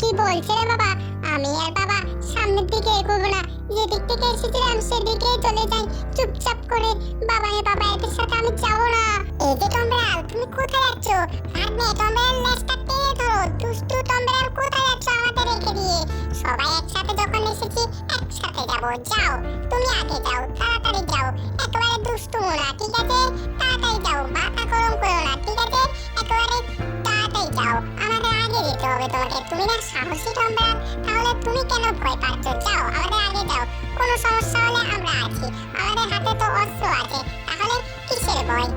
কি বলছে রে বাবা? আমি আর বাবা সামনের দিকে এগোবো না, যেদিক থেকে এসেছিলাম সেদিকেই চলে যাই চুপচাপ করে। বাবা রে বাবা, এদের সাথে আমি যাবো না। এই যে টম্বরাল, তুমি কোথায় যাচ্ছ? ভাগ্নে, টম্বরাল লেজটা টেনে ধরো। দুষ্টু টম্বরাল, কোথায় যাচ্ছ আমাদের রেখে দিয়ে? সবাই একসাথে যখন এসেছি একসাথে যাবো। যাও, তুমি আগে যাও, তাড়াতাড়ি যাও। একেবারে দুষ্টু মোনা, ঠিক আছে? তাড়াতাড়ি যাও, মাথা গরম করো না, ঠিক আছে? একেবারে তাড়াতাড়ি যাও, আমাদের আগে যেতে হবে তোমাকে। তুমি না সাহসী টম্বরাল, তাহলে তুমি কেন ভয় পাচ্ছ? যাও, আমাদের আগে যাও। কোনো সমস্যা হলে আমরা আছি, আমাদের হাতে তো অস্ত্র আছে, তাহলে কিসের ভয়?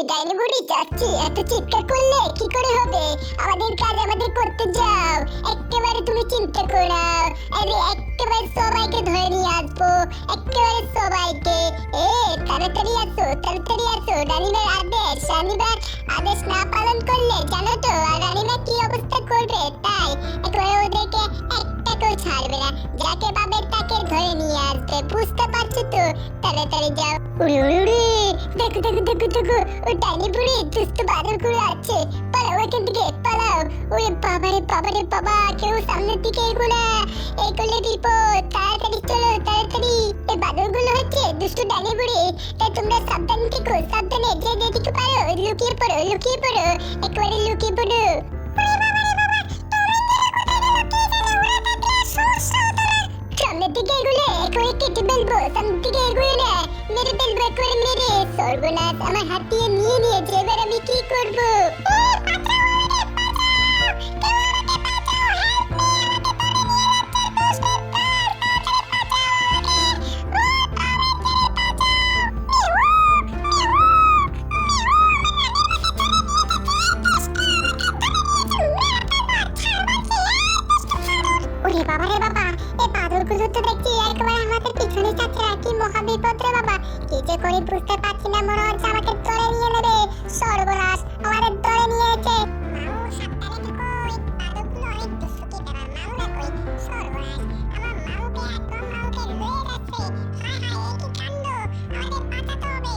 ডাইনি বুড়ি যাচ্ছি, এত চিৎকার করলে কি করে হবে? আমাদের কাজ আমাদের করতে যাও, একেবারে তুমি চিন্তা করো। আরে একেবারে সবাইকে ধরে নিয়ে আসবো, একেবারে সবাইকে। তাড়াতাড়ি আসো, তাড়াতাড়ি আসো। রানীমার আদেশ না পালন করলে জানো তো রানীমা কি অবস্থা করবে, তাই একেবারে ওদেরকে একটাকেও ছাড়বে না। যাকে পাবে তাকে ধরে নিয়ে আসবে, বুঝতে পারছো তো? তাড়াতাড়ি যাও। উড়ে উড়ে উড়ে, দেখো দেখো দেখো দেখো, ও ডাইনি বুড়ি দুষ্ট বাদরগুলো আছে। পালাও এখান থেকে, পালাও। ওরে বাবারে বাবারে বাবা, কেউ সামনের দিকে এগো না, এই করলে বিপদ। তাড়াতাড়ি চলো, তাড়াতাড়ি। এই বাদরগুলো হচ্ছে দুষ্ট ডাইনি বুড়ি, তাই তোমরা সাবধান থেকো, সাবধানে। যে যেদিকে পারো লুকিয়ে পড়ো, লুকিয়ে পড়ো, একেবারে লুকিয়ে পড়ো। সামনের দিকে এগুলে একেবারে কেটে ফেলবো, সামনের দিকে এগুলে না মেরে ফেলবো, একেবারে মেরে। সর্বনাশ, আমার হাত দিয়ে নিয়ে নিয়েছে, এবার আমি কি করবো? ওরে বাবা রে বাবা, এই বাদরগুলো তো দেখছি একেবারে আমাদের পিছনে যাচ্ছে। কি মহা বিপদ রে বাবা, কি যে করি বুঝতে পারছি না। মনে হচ্ছে আমাকে ধরে নিয়ে নেবে। সর্বনাশ, আমাদের ধরে নিয়েছে। মাও সাবধানে থেকো, এই বাদরগুলো অনেক দুষ্টুমি করে। মাও না কই, সর্বনাশ, আমার মাওকে একদম মাওকে লয়ে যাচ্ছে। হায় হায়, কি কাণ্ড, আমাদের বাঁচাতে হবে।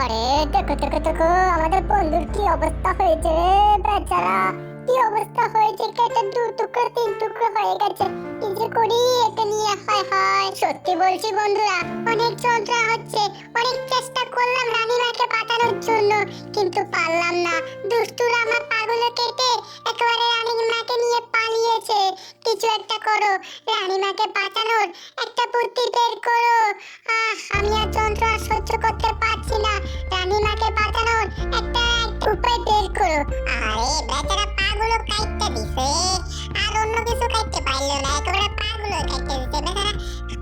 আরে দেখো দেখো দেখো, আমাদের বন্ধুর কি অবস্থা হয়েছে রে বেচারা, কি অবস্থা হয়েছে। কেটে দু টুকরো তিন টুকরো হয়ে গেছে। কি যে করি এটা নিয়ে? হায় হায়, সত্যি বলছি বন্ধুরা, অনেক যন্ত্রণা হচ্ছে। অনেক চেষ্টা করলাম রানীমাকে বাঁচানোর জন্য, কিন্তু পারলাম না। দুষ্টুরা আমার পাগুলো কেটে একেবারে রানীমাকে নিয়ে পালিয়েছে। কিছু একটা করো, রানীমাকে বাঁচানোর একটা বুদ্ধি বের করো। আমি আর যন্ত্রণা সহ্য করতে পারছি না। রানীমাকে বাঁচানোর একটা উপায় বের করো। আরে বেচারা পাগুলো কাটতে দিছে, আর অন্য কিছু কাটতে পারলো না, একেবারে পাগুলো কাটতে দিছে। বেচারা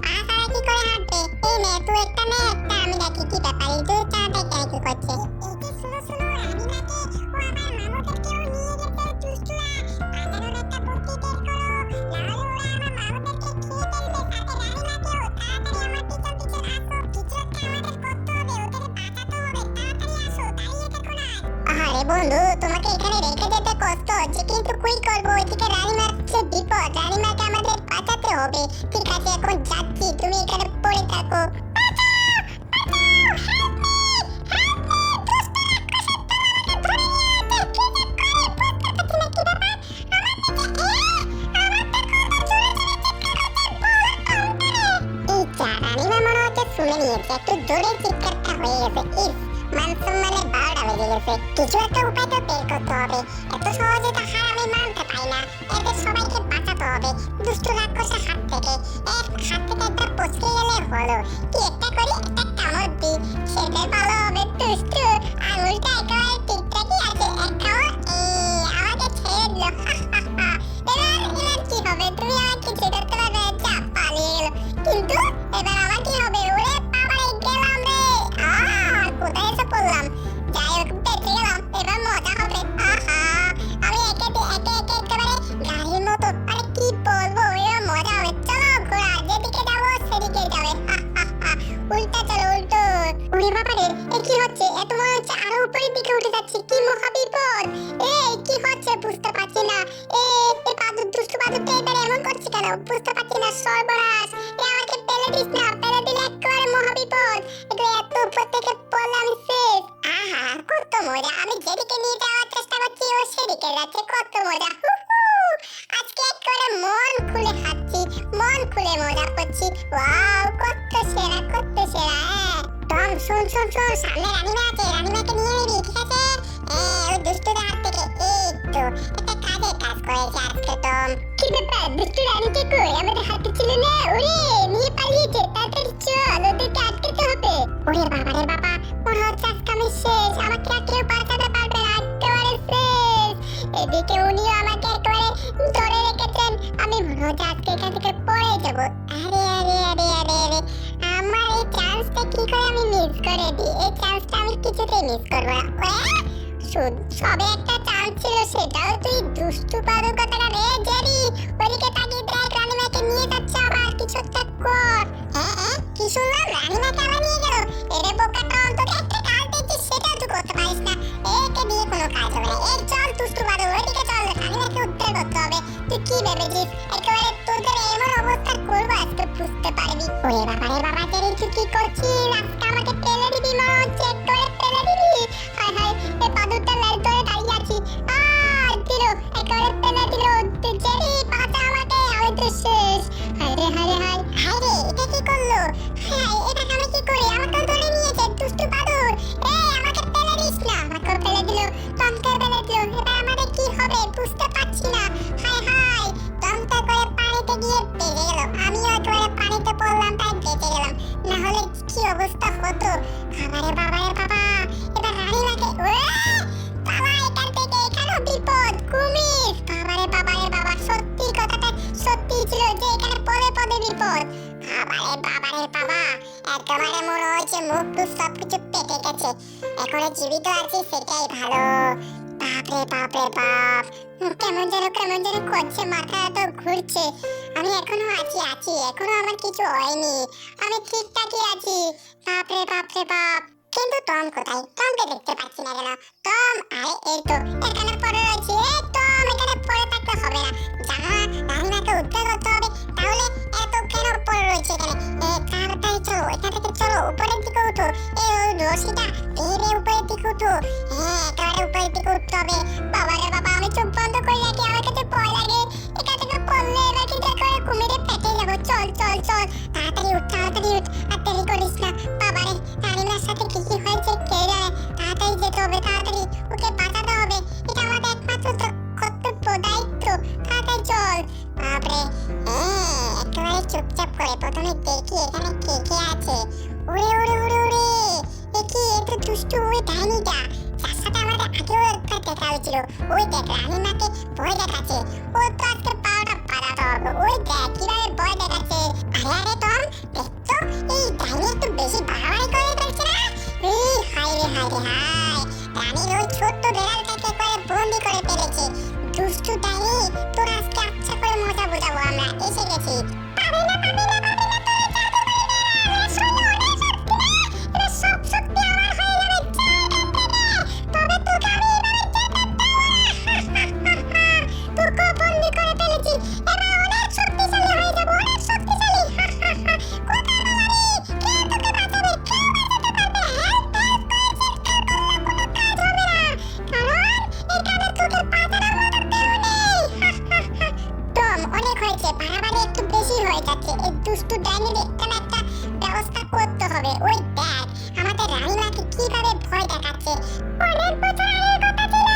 পা ছাড়া কি করে হাঁটবে? এই নে, তুই একটা নে, একটা আমি দেখি কি ব্যাপার। এই তুই তাড়াতাড়ি কেন কি করছে? এই যে শুনো শুনো, রানীমাকে ও আমার মামুদেরকেও নিয়ে গেছে দুষ্টুরা। বাঁচানোর একটা বুদ্ধি বের করো, নাহলে ওরা আমার মামুদেরকে খেয়ে ফেলবে, সাথে রানীমাকেও। তাড়াতাড়ি আমার পিছন পিছন আসো, কিছু একটা আমাদের করতে হবে, ওদের বাঁচাতে হবে। তাড়াতাড়ি আসো, দাঁড়িয়ে থেকো না। আরে বন্ধু, তোমাকে এখানে রেখে যেতে কষ্ট হচ্ছে, কিন্তু কি করবো? ওইদিকে রানীমার যে বিপদ, রানীমাকে আমাদের বাঁচাতে হবে। ঠিক আছে, এখন যাচ্ছি, তুমি এখানে পড়ে থাকো। শুনে নিয়েছে, একটু জোরে চিৎকারটা হয়ে গেছে। মান সম্মানের 12টা বেজে গেছে। কিছু একটা উপায় তো বের করতে হবে। এত সহজে তো হার আমি মানতে পাই না। এদের সবাইকে বাঁচা হবে দুষ্টু রাক্ষসের হাত থেকে। একবার পচকে গেলে হলো। কি একটা করি, একটা কামড় দিই, সেটা ভালো হবে। দুষ্টু আঙুলটা একেবারে ঠিকঠাকই আছে। এক কামড়, আমাকে ছেড়ে দিল। এবার কি হবে? তুমি আমাকে কিছু করতে পারবে? যা, পালিয়ে গেল। কিন্তু এবার আমার কি হবে? ওরে বাবারে, গেলাম রে। কোথায় এসে পড়লাম? যাই হোক, বেঁচে গেলাম। এবার মজা হবে। আমি একে একেবারে গাড়ির মতো, আরে কি বলবো, এবার মজা হবে। চলো ঘোড়া, যেদিকে যাবো সেদিকে যাবে। উল্টা চলো, উল্টো। ওরে বাবারে, এ কি হচ্ছে? এত মনে হচ্ছে আরো উপরের দিকে উঠে যাচ্ছে। কি মহা বিপদ! এই কি হচ্ছে বুঝতে পারছি না। দুষ্টু বাদুরটা এবার এমন করছে কেন বুঝতে পারছি না। সর্বনাশ! আমাকে ফেলে দিস না, ফেলে দিলে একেবারে মহা বিপদ। এত উপর থেকে পড়লে আমি শেষ। কত মজা! আমি যেদিকে নিয়ে যাওয়ার চেষ্টা করছি ও সেদিকে যাচ্ছে। কত মজা! আজকে একেবারে মন খুলে খাচ্ছি, মন খুলে মজা করছি। ওয়াও, কত সেরা, কত সেরা। টম, শোন, সামনে রানীমা আছে, রানীমাকে নিয়ে নিবি, ঠিক আছে? ওই দুষ্টুদের হাত থেকে। এই তো একটা কাজের কাজ করেছে আজকে টম। কি ব্যাপার, দুষ্টু রানীকে কই? আমাদের হাতে ছিল না? ওরে, নিয়ে পালিয়েছে। তাড়াতাড়ি চল, ওদেরকে আটকাতে হবে। ওরে বাবা রে বাবা, মনে হচ্ছে আজকে আমি শেষ। আমাকে আর কেউ বাঁচাতে পারবে না, একেবারে শেষ। এদিকে উনিও আমাকে একেবারে ধরে রেখেছেন। আমি মনে হচ্ছে আজকে এখান থেকে পড়ে যাবো। আরে আরে আরে আরে আরে, আমার এই চান্সটা কি করে আমি মিস করে দিই? এই চান্সটা আমি কিছুতেই মিস করবো না। সবে একটা চান্স ছিল, সেটাও তুই দুষ্টু বাদুর কথাটা রে। জেরি, ওদিকে তাকিয়ে দেখ, রানীমাকে নিয়ে যাচ্ছে আবার। কিছু একটা কর। কি শুনলাম? রানীমাকে আবার নিয়ে গেল? এরে বোকাটা, অন্তত একটা কাজ দেখছিস, সেটাও তুই করতে পারিস না। একে দিয়ে কোনো কাজ হবে না। চল দুষ্টু বাদুর, ওদিকে চল, রানীমাকে উদ্ধার করতে হবে। তুই কি ভেবেছিস একেবারে তোদের এমন অবস্থা করবো আজকে বুঝতে পারবি? ওরে বাবা রে বাবা, জেরি তুই কি করছিস? আজকে আমাকে ফেলে দিবি মনে হচ্ছে, একেবারে ফেলে দিবি। হায় হায়, এই বাদুরটা লাইট ধরে দাঁড়িয়ে আছি। দিল, একেবারে ফেলে দিল। জেরি, বাঁচা আমাকে, আমি তো শেষ। হায়রে হায়রে হায়, হায়রে, এটা কি করলো? হায়, এটা আমি কি করি? আমাকে ধরে নিয়েছে দুষ্টু বাদুর। আমাকে ফেলে দিস না। আমাকে ফেলে দিল, টমকে ফেলে দিল। এবার আমাদের কি হবে বুঝতে পারছি না। হায় হায়, টমকে করে পানিতে গিয়ে বেঁচে গেল। আমিও একেবারে পানিতে পড়লাম, তাই বেঁচে গেলাম। না হলে কি অবস্থা হতো। বাবারে বাবারে বাবা, এবার রানীমাকে পালা এখান থেকে, এখানেও বিপদ। কুমির! বাবারে বাবারে বাবা, সত্যি কথাটা সত্যি ছিল যে এখানে পদে পদে বিপদ। বাবারে বাবা, একেবারে মনে হচ্ছে মুখ টুক সবকিছু পেটে গেছে। এখন জীবিত আছি সেটাই ভালো। বাপরে বাপরে বাপ, কেমন যেন করছে, মাথা এত ঘুরছে। আমি এখনো আছি, এখনো আমার কিছু হয়নি। আমি ঠিকঠাকই আছি। বাপরে বাপরে বাপ। কিন্তু টম কোথায়? টমকে দেখতে পাচ্ছি না কেন? টম, আরে এই তো এখানে পড়ে রয়েছে। টম, এখানে পড়ে থাকতে হবে না। রানীমাকে উদ্ধার করতে হবে। তাহলে এত কেন পড়ে রয়েছে এখানে? তাড়াতাড়ি চলো, এখান থেকে চলো, উপরের দিকে উঠো। ওই রশিটা ধীরে উপরের দিকে উঠো। একেবারে উপরের দিকে উঠতে হবে। বাবারে বাবা, আমি চোখ বন্ধ করে রাখি, আমার কাছে ভয় লাগে। এখান থেকে পড়লে এবার কিন্তু একেবারে কুমিরে পেটে যাবো। চল চল চল, তাড়াতাড়ি উঠ, তাড়াতাড়ি উঠ, আর দেরি করিস না। বাবারে, রানীমার সাথে কি হয়েছে কে জানে। তাড়াতাড়ি যেতে হবে, তাড়াতাড়ি ওকে বাঁচাতে হবে। এটা আমাদের একমাত্র কর্তব্য, দায়িত্ব। তাড়াতাড়ি চল। বাপরে, একেবারে চুপচাপ করে প্রথমে দেখি এখানে কে কে আছে। ওরে ওরে ওরে ওরে, কি এত দুষ্টু ওই ডাইনিটা, যার সাথে আমাদের আগেও একবার দেখা হয়েছিল। ওই দেখ, রানীমাকে ভয় দেখাচ্ছে। ও তো আজকে পাওয়াটা বাড়াতে হবে। ওই দেখ কিভাবে ভয় দেখাচ্ছে। আরে আরে টম, দেখতো এই ডাইনি একটু বেশি বাড়াবাড়ি করে ফেলছে না? হায় রে হায় রে হায়, রানীর ওই ছোট্ট বেড়ালটাকে করে বন্দি করে ফেলেছে। দুষ্টু ডাইনি, তোর আজকে আচ্ছা করে মজা বোঝাবো, আমরা এসে গেছি। পাবে না, পাবে না, পাবে না, তোরা জাদু পারবে না। আমরা শোনো, ওরে সত্যি না, এটা সব সত্যি আমার হয়ে যাবে। তবে তোকে আমি এভাবে যেতে দেবো না। তোকে বন্দি করে ফেলেছি, এবার অনেক শক্তিশালী হয়ে যাবো, অনেক শক্তিশালী। কোথায় পালাবি? কেউ তোকে বাঁচাবে, কেউ বাঁচাতে পারবে। হেল্প হেল্প করে চিৎকার করলে কোনো কাজ হবে না, কারণ এখানে তোকে বাঁচানোর মতো কেউ নেই। টম, অনেক হয়েছে, বাড়াবাড়ি একটু বেশি হয়ে যাচ্ছে। এই দুষ্টু ডাইনির এখানে একটা ব্যবস্থা করতে হবে। ওই দেখ, আমাদের রানীমাকে কিভাবে ভয় দেখাচ্ছে। অনেক বছর আগের কথা ছিল।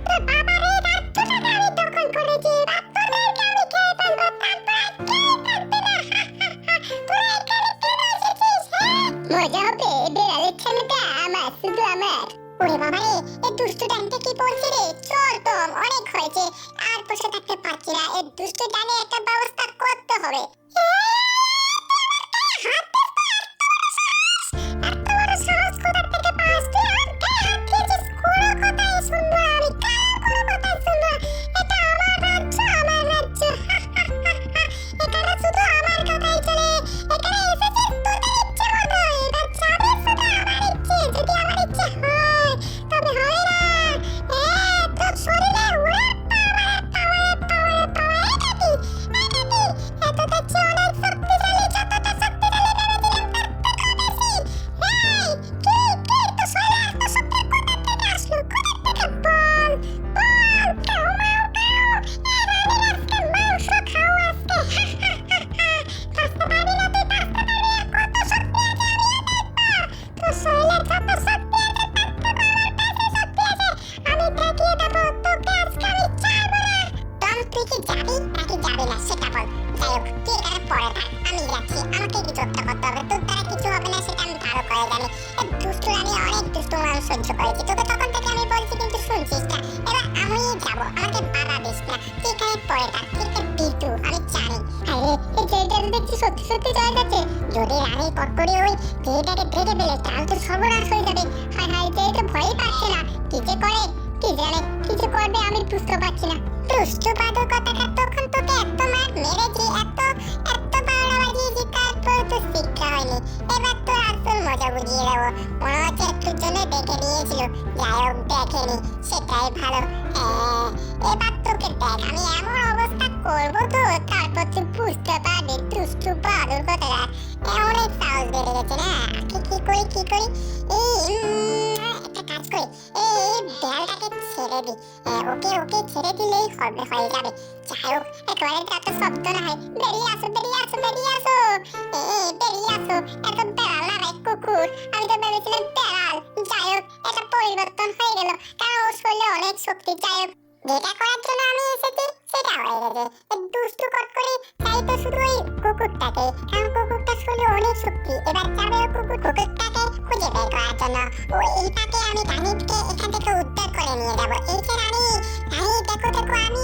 তোর বাবার এই রাজ্যটাকে আমি দখল করেছি, রাজ্যটাকে আমি খেয়ে ফেলবো। বাবা রে, এই দুষ্টু ডানটা কি বলছে রে? চল টম, অনেক হয়েছে, আর বসে থাকতে পারছি না, এই দুষ্টু ডানে একটা ব্যবস্থা করতে হবে। এত বড় সাহস কোথা থেকে পাস তুই? আর গায়ে হাত দিয়েছিস? কোনো কথাই শুনবো না আমি, কারোর কোনো কথাই শুনবো না। এটা আমার রাজ্য, আমার রাজ্য। এখানে শুধু আমার কথাই চলে। এখানে এসেছিস তোদের ইচ্ছে মতো, এবার যাবে শুধু আমার ইচ্ছে। যদি আমার ইচ্ছে হয় তবে হয় না। তোর শরীরে ওরে পাওয়ার পাওয়ার পাওয়ার এটা কি? এত দেখছি অনেক শক্তিশালী, যতটা শক্তিশালী ভেবেছিলাম তার থেকেও বেশি। কে তো শরীরে এত শক্তি কোথা থেকে আসলো? কোথা থেকে? বল বল, কাউ মাউ কাউ। রানীর আজকে মাংস খাও আজকে। বাঁচতে পারবি না তুই, বাঁচতে পারবি না। কত শক্তি আছে আমি দেখবো। তোর শরীরে যত শক্তি আছে তার থেকে আমার বেশি শক্তি আছে। আমি দেখিয়ে দেবো তোকে আজকে, আমি ছাড়বো না। টম, তুই কি যাবি নাকি যাবি না সেটা বল। যাই হোক, তুই এখানে পড়ে থাক, আমি যাচ্ছি। আমাকে কিছু একটা করতে হবে, তোর দ্বারা কিছু হবে না সেটা আমি ভালো করে জানি। এই দুষ্টু রানী অনেক দুষ্টু মানুষ সহ্য করেছি, তোকে তখন থেকে আমি বলছি কিন্তু শুনছিস না। এবার আমিই যাবো, আমাকে বাধা দিস না। তুই এখানে পড়ে থাক, তুই একটা বিটু, আমি জানি। আরে এই জেলটা তো দেখছি সত্যি সত্যি জয় যাচ্ছে। যদি রানী পট করে ওই জেলটাকে ধরে ফেলে তাহলে তো সর্বনাশ হয়ে যাবে। হায় হায়, জেল তো ভয়ই পাচ্ছে না, কি যে করে কি জানে, কি যে করবে আমি বুঝতে পারছি না। দুষ্টু বাদর কথাটা, তখন তোকে এত মার মেরেছি, এত এত বারোটা বাজিয়েছি, তারপর তো শিক্ষা হয়নি। এবার তো আসল মজা বুঝিয়ে দেবো। মনে হচ্ছে একটুর জন্য দেখে নিয়েছিল, যাই হোক দেখেনি, সেটাই ভালো। এবার তোকে দেখ আমি এমন অবস্থা করবো তো, তারপর তুই বুঝতে পারবি দুষ্টু বাদর কথাটা। অনেক সাহস বেড়ে গেছে না। কি করি কি করি, একটা কাজ করি, এই বেলটাকে ছেড়ে দি। ওকে ওকে ছেড়ে দিলেই হবে, হয়ে যাবে। যাই হোক, একেবারে এত শব্দ না হয়। বেরিয়ে আসো বেরিয়ে আসো বেরিয়ে আসো, বেরিয়ে আসো। এত বেড়াল না রে কুকুর, আমি তো ভেবেছিলাম বেড়াল। যাই হোক, এটা পরিবর্তন হয়ে গেল, কারণ ওর শরীরে অনেক শক্তি। যাই হোক, যেটা করার জন্য আমি এসেছি সেটা হয়ে গেছে। দুষ্টু কট করে চাই তো শুধু ওই কুকুরটাকে, কারণ কুকুরটার শরীরে অনেক শক্তি। এবার যাবে ও কুকুরটাকে খুঁজে বের করার জন্য। এইটাকে আমি রানীকে এখান থেকে উদ্ধার করে নিয়ে যাবো। এই যে রানী, রানী দেখো দেখো, আমি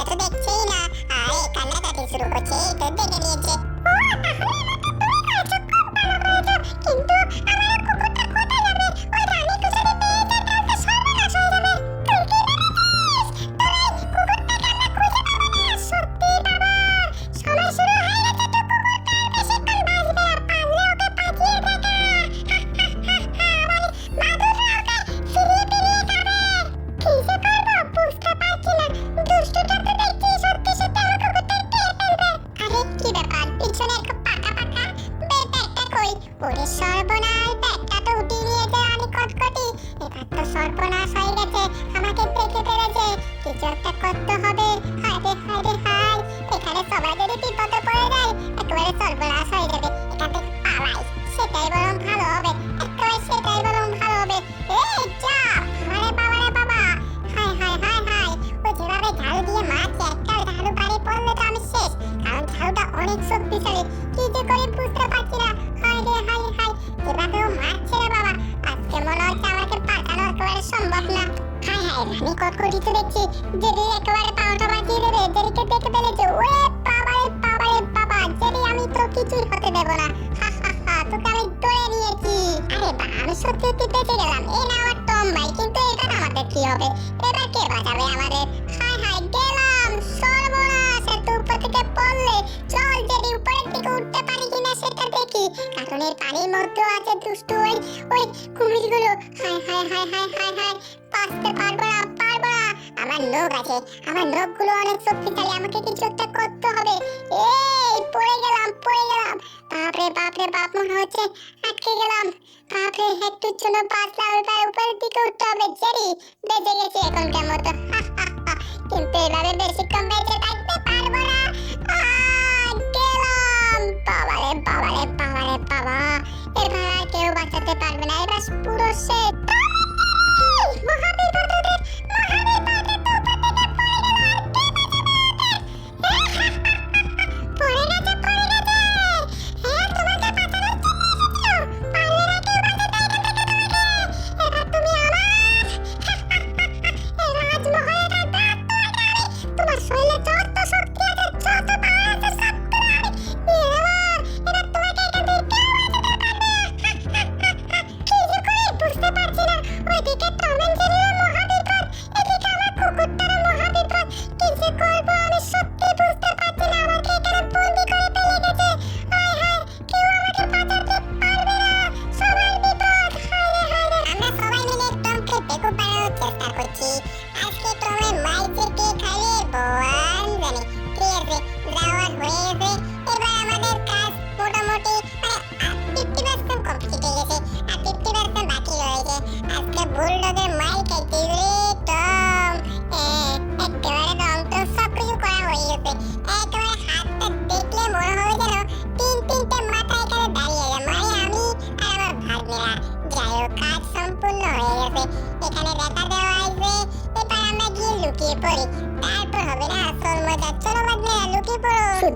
এত দেখছেই না, আরে কান্নাকাটি শুরু করছে, এই তো দেখে নিয়েছে। ও তাহলে আমাকে তুমি করেছো, খুব ভালো করেছো। কিন্তু আমার কুকুরটা কোথায় যাবে? ওই রানীকে যদি পেয়ে যায় তাহলে সর্বনাশ হয়ে যাবে। তুই কি ভেবেছিস তুই কুকুরটাকে আমরা খুঁজে পাবো না? সত্যি বাবা, সময় শুরু হয়ে গেছে তো, কুকুরটা আর বেশিক্ষণ বাঁচবে না, পারলে ওকে বাঁচিয়ে দেখা। বাদুড়রা ওকে ফিরিয়ে ফিরিয়ে খাবে। কি যে করবো বুঝতে পারছি না। দুষ্টুটা তো দেখছি সত্যি সত্যি আমার কুকুরটা খেয়ে ফেলবে। আরে কি ব্যাপার, পিছনে খুব পাকা পাকা ব্যাগটা কই? ওরে সর্বনাশ, ব্যাগটা তো উঠিয়ে নিয়েছে রানী কটকটি। এবার তো সর্বনাশ হয়ে গেছে, আমাকে দেখে ফেলেছে। কিছু একটা করতে হবে। হায় রে হায় রে হায়, এখানে সবাই যদি বিপদে পড়ে যায় একেবারে সর্বনাশ হয়ে যাবে। এখান থেকে পালাই, সেটাই বরং ভালো হবে, একেবারে সেটাই বরং ভালো হবে। এই যা, আরে বাবা রে বাবা, হায় হায় হায় হায়। ও যেভাবে ঝাড়ু দিয়ে মারছে, একটা ঝাড়ু বাড়ি পড়লে তো আমি শেষ, কারণ ঝাড়ুটা অনেক শক্তিশালী। কি যে করি বুঝতে পারছি না। হায় রে হায় হায়, যেভাবে ও মারছে রে বাবা, আজকে মনে হচ্ছে আমাকে পাঠানো একেবারে সম্ভব না। হায় হায়, রানী কটকটি তো দেখছি জেরি একেবারে পাওয়াটা বাঁচিয়ে দেবে। জেরিকে দেখে ফেলেছে। ওরে বাবা রে বাবা রে বাবা, জেরি আমি তো কিছুই হতে দেব না। হা হা হা, তোকে আমি ধরে নিয়েছি। আরে বাহ, আমি সত্যি সত্যি বেঁচে গেলাম। এই না আমার টম ভাই, কিন্তু এবার আমাদের কি হবে? এবার কে বাঁচাবে আমাদের? হায় হায়, গেলাম, সর্বনাশ। এত উপর থেকে পড়লে চল জেরি, উপরের দিকে উঠতে পারি কিনা সেটা দেখি, কারণ এই পানির মধ্যেও আছে দুষ্টু ওই কুমিরগুলো। হায় হায় হায় হায় হায় হায়, বাঁচতে পারবো না পারবো না। আমার নখ আছে, আমার নখগুলো অনেক শক্তিশালী, আমাকে কিছু একটা করতে হবে। এই পড়ে গেলাম পড়ে গেলাম, বাপরে বাপরে বাপ, মনে হচ্ছে আটকে গেলাম। বাপরে, একটুর জন্য বাঁচলাম, এবার উপরের দিকে উঠতে হবে। জেরি, বেঁচে গেছি এখনকার মতো। কিন্তু এভাবে বেশিক্ষণ বেঁচে থাকতে পারবো না। গেলাম, বাবারে বাবারে বাবারে বাবা, এবার আর কেউ বাঁচাতে পারবে না, এবার পুরো শেষ। মহাবিপদের মহাবিপদের তো উপর থেকে পড়ে গেল, আর কে বাঁচাবে আমাদের? পড়ে গেছে পড়ে গেছে। হ্যাঁ, তোমাকে বাঁচানোর জন্য এসেছিল, পারলে না কেউ বাঁচাতে এখান থেকে তোমাকে। এবার তুমি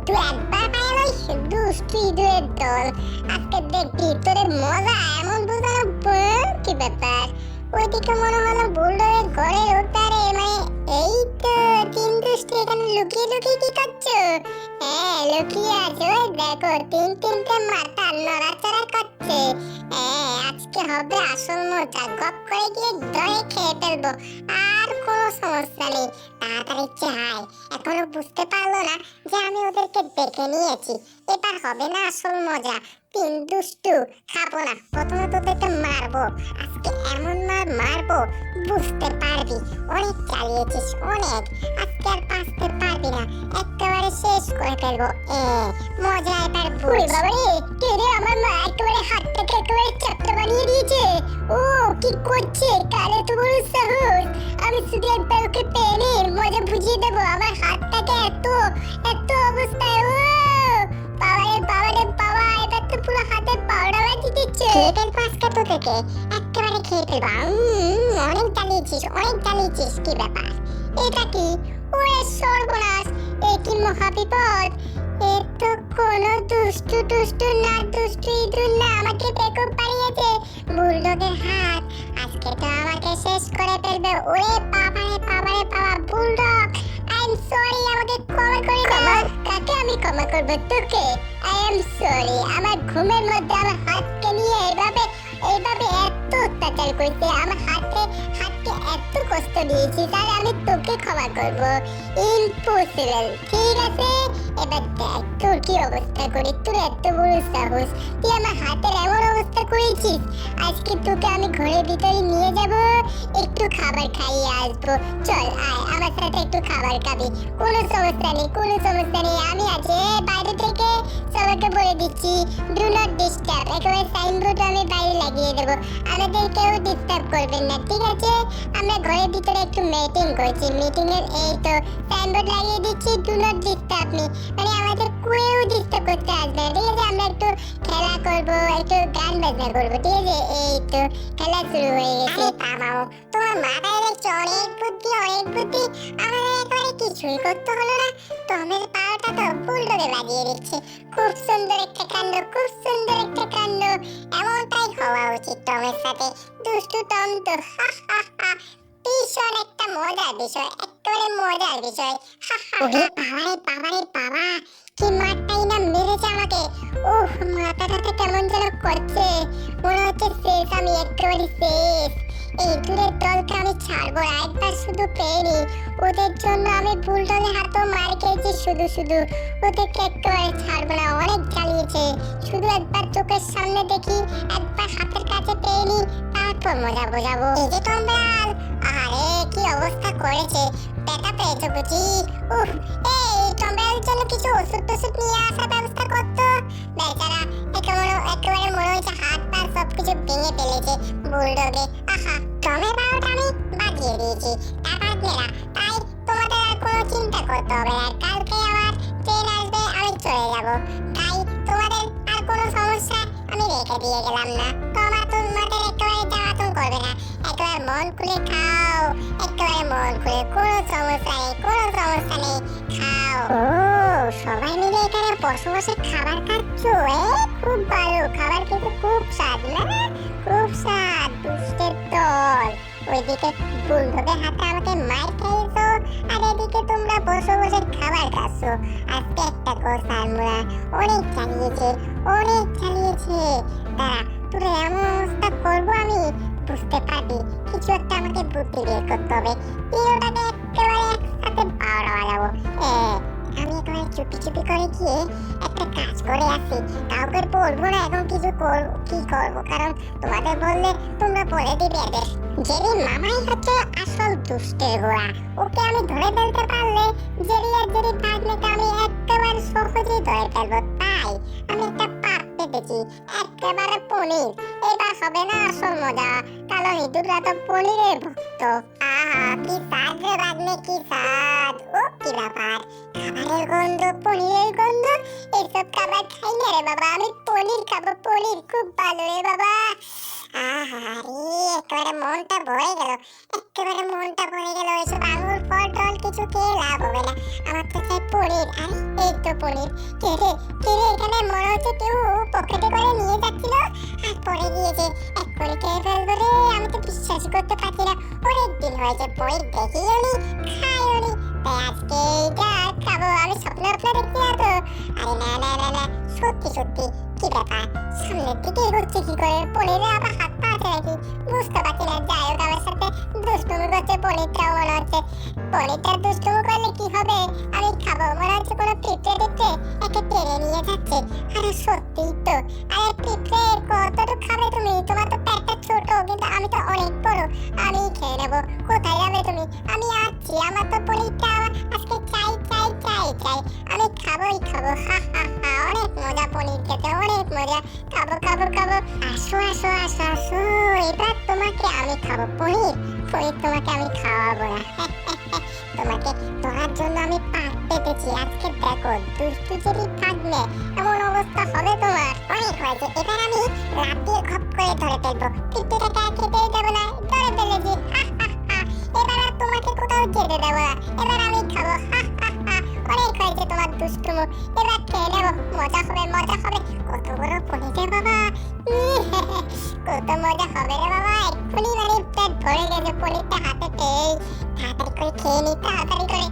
শুধু একবার পাইলো দুষ্টু ইঁদুরের দল। আজকে দেখবি তোদের মজা এমন বুঝানো। কি ব্যাপার? ওইদিকে মনে হলো বুলডগের ঘরের উত্তরে, মানে এই তো তিন দুষ্টু এখানে লুকিয়ে লুকিয়ে কি করছো? হ্যাঁ লুকিয়ে আছো, ওই দেখো তিনটে মাথা নড়াচড়া করছে। হ্যাঁ আজকে হবে আসল মজা, গপ করে গিয়ে ধরে খেয়ে ফেলবো, আর কোনো সমস্যা নেই। তাড়াতাড়ি চাই, এখনো বুঝতে পারলো না যে আমি ওদেরকে দেখে নিয়েছি। এবার হবে না আসল মজা। তিন দুষ্টু খাবো না, প্রথমে তোদেরকে মারবো। আজকে এমন মারবো বুঝতে পারবি। অনেক চালিয়েছিস অনেক, আজকে আর বাঁচতে পারবি না, একেবারে শেষ করে ফেলবো। মজা এবার বুঝ। বাবারে কে রে? আমার মা একেবারে হাতটাকে একেবারে চাপটা বানিয়ে দিয়েছে। ও কি করছে? কালে তো বড় সাহস। আমি শুধু একবার ওকে পেলে মজা বুঝিয়ে দেবো। আমার হাতটাকে এত অবস্থায়, ও বাবারে বাবা, এবার তো পুরো হাতে পাউডার লাগিয়ে দিচ্ছে। খেয়ে ফেলবো আজকে তো থেকে, একেবারে খেয়ে ফেলবো। অনেক চালিয়েছিস। কি ব্যাপার? এটা কি? ওরে সর্বনাশ, এ কি মহাবিপদ! এ তো কোনো দুষ্টু না, দুষ্টু ইঁদুর না, আমাকে বেকুব বানিয়েছে। বুলডগের হাত আজকে তো আমাকে শেষ করে ফেলবে। ওরে বাবারে বাবা, বুলডগ আই এম সরি, আমাকে ক্ষমা করে দাও। কাকে আমি ক্ষমা করবো? তোকে। আই এম সরি, আমার ঘুমের মধ্যে আমার হাতকে নিয়ে এইভাবে এত অত্যাচার করতে, আমার হাতকে এত কষ্ট দিয়েছি, তাহলে আমি তোকে ক্ষমা করবো? ইম্পসিবল। ঠিক আছে, এবার দেখ তোর কি অবস্থা করি। তোর এত বড় সাহস, তুই আমার হাতের এমন অবস্থা করেছিস। আজকে তোকে আমি ঘরের ভিতরে নিয়ে যাব, একটু খাবার খাইয়ে আসবো। চল আয় আমার সাথে, একটু খাবার খাবি। কোনো সমস্যা নেই। আমি আছি বাইরে থেকে সবাইকে বলে দিচ্ছি, ডু নট ডিস্টার্ব। একেবারে সাইনবোর্ড আমি বাইরে লাগিয়ে দেবো, আমাদের কেউ ডিস্টার্ব করবেন না, ঠিক আছে? আমরা ঘরের ভিতরে একটু মিটিং করছি, মিটিং এর এই তো সাইনবোর্ড লাগিয়ে দিচ্ছি, ডু নট ডিস্টার্ব মি। মানে আমাদের কেউ ডিস্টার্ব করতে আসবে না, ঠিক আছে? আমরা একটু খেলা করবো, একটু গান বাজনা করবো, ঠিক আছে? এই তো খেলা শুরু হয়ে গেছে। থামাও, তোমার মাথায় দেখছি অনেক বুদ্ধি। আমাদের একেবারে কিছুই করতে হলো না, টমের পাওয়াটা তো বুলডগে বাজিয়ে দিচ্ছে। খুব সুন্দর একটা কাণ্ড। এমনটাই হওয়া উচিত টমের সাথে। দুষ্টু টম তো ভীষণ একটা মজার বিষয়, একেবারে মজার বিষয়। বাবারে বাবা, কি মারটাই না মেরেছে আমাকে। মাথাটাতে কেমন যেন করছে, মনে হচ্ছে শেষ, আমি একেবারে শেষ। এই দূরের দলকে আমি ছাড়বো না, একবার শুধু পেরি। ওদের জন্য আমি বুলডগের হাতেও মার খেয়েছি, শুধু ওদেরকে একেবারে ছাড়বো না। অনেক চালিয়েছে, শুধু একবার চোখের সামনে দেখি, একবার হাতের কাছে পেয়ে নি, তারপর মজা বোঝাবো। এই যে টম্বল, আরে কি অবস্থা করেছে, ব্যথা পেয়েছো বুঝি? এই টম্বলের জন্য কিছু ওষুধ নিয়ে আসার ব্যবস্থা করতো। বেচারা একেবারে মনে হচ্ছে হাত পা সবকিছু ভেঙে ফেলেছে বুলডগে। টমের বারোটা আমি বাজিয়ে দিয়েছি, তাই তোমাদের আর কোনো চিন্তা করতে হবে না। কালকে আমার ট্রেন আসবে, আমি চলে যাব, তাই তোমাদের আর কোনো সমস্যা আমি রেখে দিয়ে গেলাম না। তোমাদের একেবারে জ্বালাতন করবে না, একেবারে মন খুলে খাও, একেবারে মন খুলে, কোনো সমস্যা নেই, খাও। সবাই মিলে এখানে বসে খাবার খাচ্ছ, খুব ভালো খাবার, কিন্তু খুব স্বাদ না? খুব স্বাদ। দুষ্টের দল, ওইদিকে বুলডগের হাতে আমাকে মার খাইছো, আর এদিকে তোমরা বসে খাবার খাচ্ছ। আজকে একটা গোসার মুড়া অনেক চালিয়েছে। দাঁড়া, তোর এমন অবস্থা করবো আমি, বুঝতে পারবি। কিছু একটা আমাকে বুদ্ধি বের করতে হবে। তিনটাকে একেবারে একসাথে বারোটা বাজাবো। আমি একেবারে চুপি করে গিয়ে একটা কাজ করে আসি, কাউকে বলবো না এখন কি করবো, কারণ তোমাদের বললে তোমরা বলে দিবে এদের। জেরি মামাই হচ্ছে আসল দুষ্টের গোড়া, ওকে আমি ধরে ফেলতে পারলে জেরি আর জেরি ভাগ্নেকে আমি একেবারে সহজেই ধরে ফেলবো। তাই আমি একটা পাপ পেতেছি, একেবারে পনির। এবার হবে না আসল মজা, কারণ ইঁদুররা তো পনিরের ভক্ত। কি স্বাদ রে ভাগ্নে, কি স্বাদ! কি ব্যাপার, খাবারের গন্ধ, পনিরের গন্ধ, এসব খাবার খাই না রে বাবা। আমি পনির খাবো, পনির খুব ভালো রে বাবা। আহারে, একেবারে মনটা ভরে গেল, একেবারে মনটা ভরে গেল। এসব আঙুর ফল টল কিছু খেয়ে লাভ হবে না, আমার তো চাই পনির। আরে এই তো পনির। কে রে, কে রে, এখানে মনে হচ্ছে কেউ পকেটে করে নিয়ে যাচ্ছিল আর পড়ে গিয়েছে, এক্ষুনি খেয়ে ফেলবো রে। আমি তো বিশ্বাস করতে পারছি না, অনেক দিন হয়েছে পনির দেখিও নি, খাইও নি, তাই আজকে এইটা খাবো। আমি স্বপ্ন দেখছি না তো? আরে না না না না, সত্যি সত্যি। কি ব্যাপার, সামনের দিকে এগোচ্ছে কি করে? পনিরে আবার হাত পা আছে নাকি বুঝতে পারছি না। যাই হোক, আমার সাথে দুষ্টুমি করছে পনিরটাও মনে হচ্ছে। পনিরটা দুষ্টুমি করলে কি হবে, আমি খাবো। মনে হচ্ছে কোনো পিঁপড়ে টিপড়ে একে টেনে নিয়ে যাচ্ছে। আরে সত্যিই তো। আরে পিঁপড়ে কতটুকু খাবে তুমি? তোমার তো পেটটা ছোট, কিন্তু আমি তো অনেক বড়, আমি খেয়ে নেবো। কোথায় যাবে তুমি? আমি আসছি, আমার তো পনিরটা আজকে চাই চাই চাই চাই। আমি খাবোই খাবো, হা হা হা। অনেক মজা পনির খেতে, অনেক মজা। খাবো খাবো খাবো। আসো আসো আসো আসো, এবার তোমাকে আমি খাবো পনির। পনির তোমাকে আমি খাওয়াবো না। তোমাকে ধরার জন্য আমি পাক পেতেছি। আজকে দেখো, দুষ্টু যদি থাকবে এমন অবস্থা হবে তোমার। অনেক হয়েছে, এবার আমি লাফ দিয়ে খপ করে ধরে ফেলবো। পিঁপড়েটাকে আর খেতেই দেবো না, ধরে ফেলেছি। হা হা হা। এবার আর তোমাকে কোথাও যেতে দেবো না, এবার আমি খাবো। হা হা হা। অনেক হয়েছে তোমার দুষ্টুমো, এবার খেয়ে নেবো। মজা হবে, মজা হবে। কত বড় পনির রে বাবা, কত মজা হবে রে বাবা। এক্ষুনি মানে পেট ভরে গেছে পনিরটা হাতে পেয়ে। তাড়াতাড়ি করে খেয়ে নি, তাড়াতাড়ি করে।